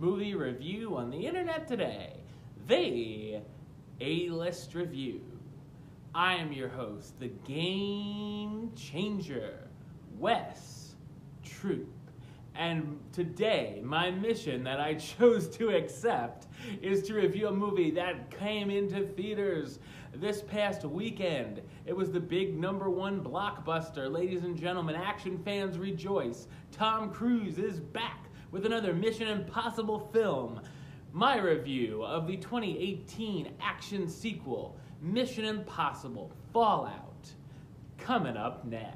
movie review on the internet today, the A-List Review. I am your host, the Game Changer, Wes Troop. And today, my mission that I chose to accept is to review a movie that came into theaters this past weekend. It was the big #1 blockbuster. Ladies and gentlemen, action fans rejoice. Tom Cruise is back with another Mission Impossible film. My review of the 2018 action sequel, Mission Impossible Fallout, coming up now.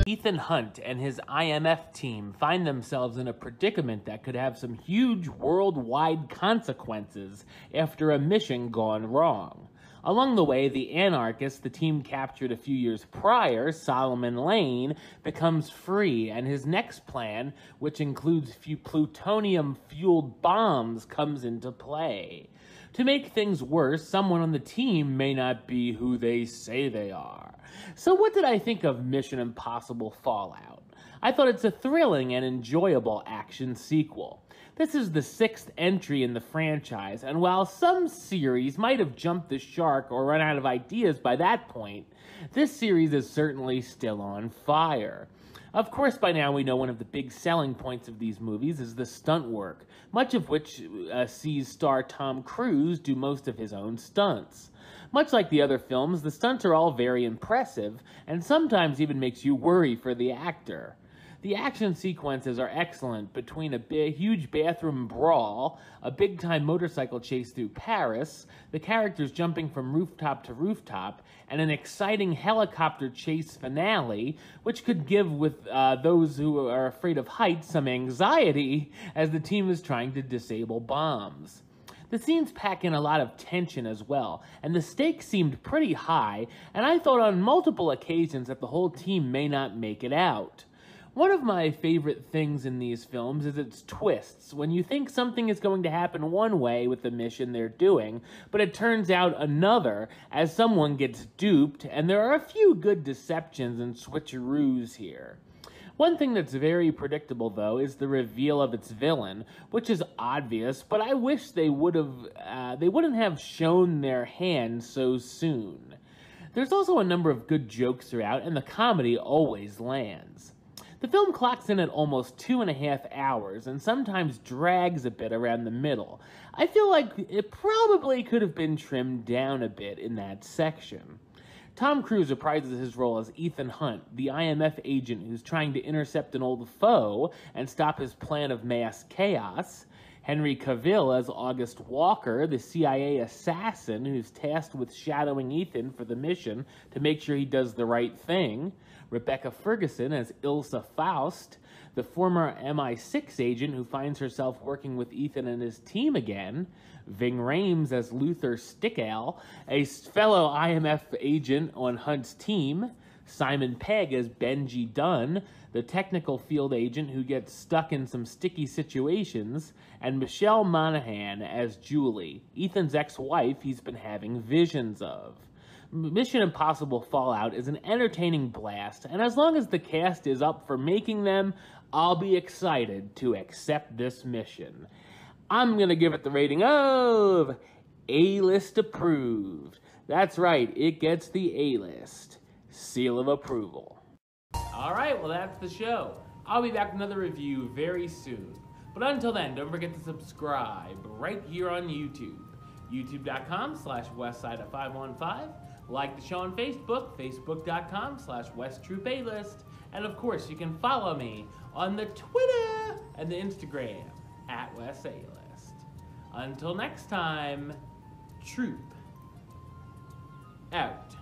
Ethan Hunt and his IMF team find themselves in a predicament that could have some huge worldwide consequences after a mission gone wrong. Along the way, the anarchist the team captured a few years prior, Solomon Lane, becomes free, and his next plan, which includes plutonium-fueled bombs, comes into play. To make things worse, someone on the team may not be who they say they are. So what did I think of Mission Impossible Fallout? I thought it's a thrilling and enjoyable action sequel. This is the 6th entry in the franchise, and while some series might have jumped the shark or run out of ideas by that point, this series is certainly still on fire. Of course, by now we know one of the big selling points of these movies is the stunt work, much of which sees star Tom Cruise do most of his own stunts. Much like the other films, the stunts are all very impressive, and sometimes even makes you worry for the actor. The action sequences are excellent, between a huge bathroom brawl, a big-time motorcycle chase through Paris, the characters jumping from rooftop to rooftop, and an exciting helicopter chase finale, which could give with those who are afraid of heights some anxiety as the team is trying to disable bombs. The scenes pack in a lot of tension as well, and the stakes seemed pretty high, and I thought on multiple occasions that the whole team may not make it out. One of my favorite things in these films is its twists, when you think something is going to happen one way with the mission they're doing, but it turns out another as someone gets duped, and there are a few good deceptions and switcheroos here. One thing that's very predictable, though, is the reveal of its villain, which is obvious, but I wish they wouldn't have shown their hand so soon. There's also a number of good jokes throughout, and the comedy always lands. The film clocks in at almost 2.5 hours, and sometimes drags a bit around the middle. I feel like it probably could have been trimmed down a bit in that section. Tom Cruise reprises his role as Ethan Hunt, the IMF agent who's trying to intercept an old foe and stop his plan of mass chaos. Henry Cavill as August Walker, the CIA assassin who's tasked with shadowing Ethan for the mission to make sure he does the right thing. Rebecca Ferguson as Ilsa Faust, the former MI6 agent who finds herself working with Ethan and his team again. Ving Rhames as Luther Stickale, a fellow IMF agent on Hunt's team. Simon Pegg as Benji Dunn, the technical field agent who gets stuck in some sticky situations. And Michelle Monaghan as Julie, Ethan's ex-wife he's been having visions of. Mission Impossible Fallout is an entertaining blast, and as long as the cast is up for making them, I'll be excited to accept this mission. I'm going to give it the rating of A-List approved. That's right, it gets the A-List seal of approval. Alright, well that's the show. I'll be back with another review very soon. But until then, don't forget to subscribe right here on YouTube. youtube.com/westside515. Like the show on Facebook, facebook.com/WesTroopAlist. And of course, you can follow me on the Twitter and the Instagram @WesAlist. Until next time, Troop out.